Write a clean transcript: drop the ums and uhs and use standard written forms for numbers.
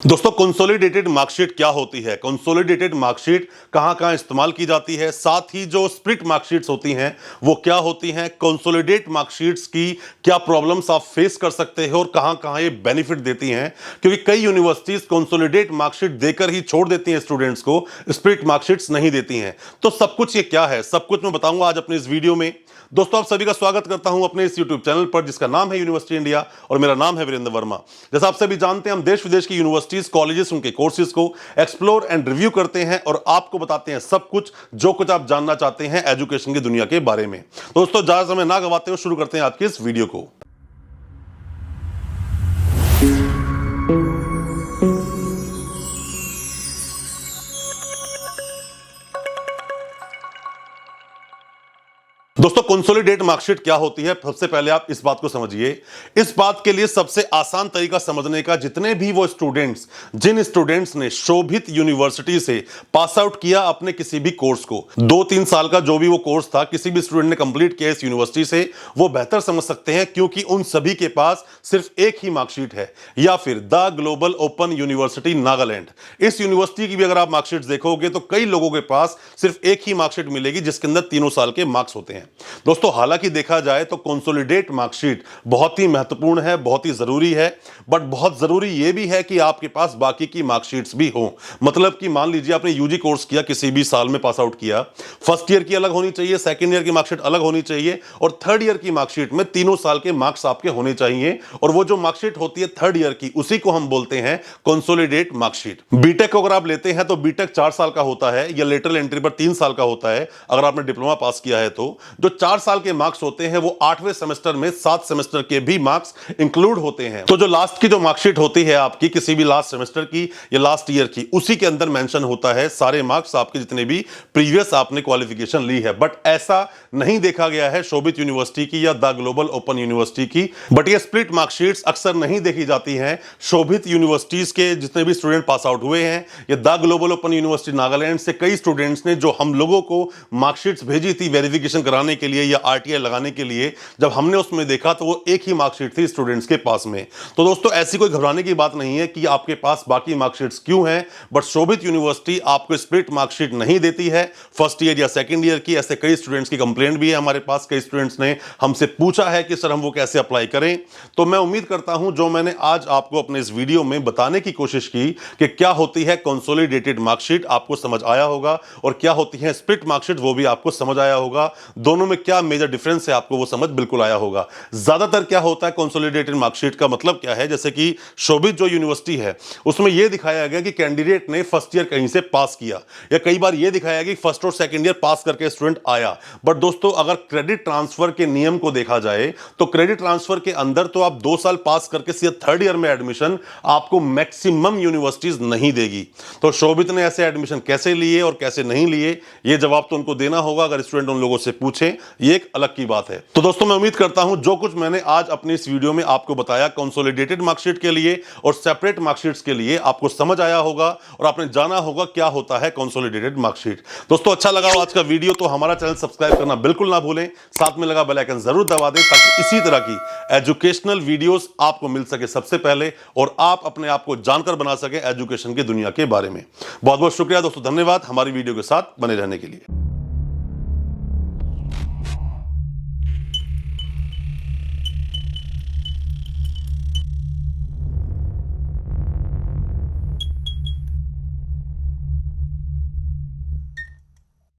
दोस्तों consolidated marksheet क्या होती है, कंसोलिडेटेड मार्कशीट कहां-कहां इस्तेमाल की जाती है, साथ ही जो स्प्लिट मार्कशीट्स होती हैं वो क्या होती हैं, कंसोलिडेट मार्कशीट्स की क्या प्रॉब्लम्स आप फेस कर सकते हो और कहां-कहां ये बेनिफिट देती हैं। क्योंकि कई यूनिवर्सिटीज कंसोलिडेट मार्कशीट देकर ही छोड़ देती हैं स्टूडेंट्स को, स्प्लिट मार्कशीट्स नहीं देती हैं। तो सब कुछ ये क्या है, सब कुछ मैं बताऊंगा आज अपने इस वीडियो में। दोस्तों आप सभी का स्वागत करता हूं अपने इस यूट्यूब चैनल पर जिसका नाम है यूनिवर्सिटी इंडिया और मेरा नाम है वीरेंद्र वर्मा। जैसा आप सभी जानते हैं, हम देश विदेश की यूनिवर्सिटीज, कॉलेजेस, उनके कोर्सेज को एक्सप्लोर एंड रिव्यू करते हैं और आपको बताते हैं सब कुछ जो कुछ आप जानना चाहते हैं एजुकेशन की दुनिया के बारे में। दोस्तों ज्यादा समय ना गवाते हुए शुरू करते हैं आज की इस वीडियो को। दोस्तों कंसोलिडेट मार्कशीट क्या होती है, सबसे पहले आप इस बात को समझिए। इस बात के लिए सबसे आसान तरीका समझने का, जितने भी वो स्टूडेंट्स, जिन स्टूडेंट्स ने शोभित यूनिवर्सिटी से पास आउट किया अपने किसी भी कोर्स को, 2-3 साल का जो भी वो कोर्स था, किसी भी स्टूडेंट ने कंप्लीट किया इस यूनिवर्सिटी से, वो बेहतर समझ सकते हैं क्योंकि उन सभी के पास सिर्फ एक ही मार्कशीट है, या फिर the global open university Nagaland. इस यूनिवर्सिटी की भी अगर आप मार्कशीट देखोगे तो कई लोगों के पास सिर्फ एक ही मार्कशीट मिलेगी जिसके अंदर 3 साल के मार्क्स होते हैं। दोस्तों हालांकि देखा जाए तो कंसोलिडेट मार्कशीट बहुत ही महत्वपूर्ण है, बहुत ही जरूरी है, बट बहुत जरूरी यह भी है कि आपके पास बाकी की मार्कशीट्स भी हो। मतलब कि मान लीजिए आपने यूजी कोर्स किया, किसी भी साल में पास आउट किया, फर्स्ट ईयर की अलग होनी चाहिए, सेकंड ईयर की मार्कशीट अलग होनी चाहिए और थर्ड ईयर की मार्कशीट में 3 साल के मार्क्स आपके होने चाहिए। और वो जो मार्कशीट होती है थर्ड ईयर की, उसी को हम बोलते हैं कंसोलिडेट मार्कशीट। बीटेक अगर आप लेते हैं तो बीटेक 4 साल का होता है या लेटरल एंट्री पर 3 साल का होता है। अगर आपने डिप्लोमा पास किया है तो जो 4 साल के मार्क्स होते हैं वो 8वें सेमेस्टर में 7 सेमेस्टर के भी मार्क्स इंक्लूड होते हैं। तो जो लास्ट की जो मार्कशीट होती है आपकी किसी भी लास्ट सेमेस्टर की या लास्ट ईयर की, उसी के अंदर मेंशन होता है सारे मार्क्स आपके जितने भी प्रीवियस आपने क्वालिफिकेशन ली है। बट ऐसा नहीं देखा गया है शोभित यूनिवर्सिटी की या द ग्लोबल ओपन यूनिवर्सिटी की। बट ये स्प्लिट मार्कशीट्स अक्सर नहीं देखी जाती हैं शोभित यूनिवर्सिटीज के जितने भी स्टूडेंट पास आउट हुए हैं। या the global open university Nagaland से कई स्टूडेंट्स ने जो हम लोगों को मार्कशीट्स भेजी थी वेरिफिकेशन कराने के लिए या आरटीआई लगाने के लिए, जब हमने उसमें देखा तो वो एक ही मार्कशीट थी स्टूडेंट्स के पास में। तो दोस्तों ऐसी कोई घबराने की बात नहीं है कि आपके पास बाकी मार्कशीट्स क्यों हैं, बट शोभित यूनिवर्सिटी आपको स्प्लिट मार्कशीट नहीं देती है फर्स्ट ईयर या सेकंड ईयर की। ऐसे कई स्टूडेंट्स की कंप्लेंट भी है हमारे पास, कई स्टूडेंट्स ने हमसे पूछा है कि सर हम वो कैसे अप्लाई करें। तो मैं उम्मीद करता हूं जो मैंने आज आपको अपने इस वीडियो में बताने की कोशिश की कि क्या होती है कंसोलिडेटेड मार्कशीट, आपको समझ आया होगा, और क्या होती है स्प्लिट मार्कशीट वो भी आपको समझ आया होगा। दोनों में क्या मेजर डिफरेंस है आपको वो समझ बिल्कुल आया होगा। ज्यादातर क्या होता है कंसोलिडेटेड मार्कशीट का मतलब क्या है, जैसे कि शोभित जो यूनिवर्सिटी है उसमें यह दिखाया गया कि कैंडिडेट ने फर्स्ट ईयर कहीं से पास किया, या कई बार यह दिखाया गया कि फर्स्ट और सेकंड ईयर पास करके स्टूडेंट आया। बट दोस्तों अगर क्रेडिट ट्रांसफर के नियम को देखा जाए तो क्रेडिट ट्रांसफर के अंदर तो आप 2 साल पास करके सीधे थर्ड ईयर में एडमिशन आपको मैक्सिमम यूनिवर्सिटीज नहीं देगी। तो शोभित ने ऐसे एडमिशन कैसे लिए और कैसे नहीं लिए, यह जवाब तो उनको देना होगा अगर स्टूडेंट उन लोगों से पूछे, ये एक अलग की बात है। तो दोस्तों मैं उम्मीद करता हूं जो कुछ मैंने आज अपनी इस वीडियो में आपको बताया कंसोलिडेटेड मार्कशीट के लिए और सेपरेट मार्कशीट्स के लिए, आपको समझ आया होगा और आपने जाना होगा क्या होता है कंसोलिडेटेड मार्कशीट। दोस्तों अच्छा लगा हो आज का वीडियो तो हमारा चैनल सब्सक्राइब करना बिल्कुल ना भूलें, साथ में लगा बेल आइकन जरूर दबा दें ताकि इसी तरह की एजुकेशनल वीडियोस आपको मिल सके सबसे पहले और आप अपने आप को जानकर बना सके एजुकेशन की दुनिया के बारे में। बहुत बहुत शुक्रिया दोस्तों, धन्यवाद हमारी वीडियो के साथ बने रहने के लिए।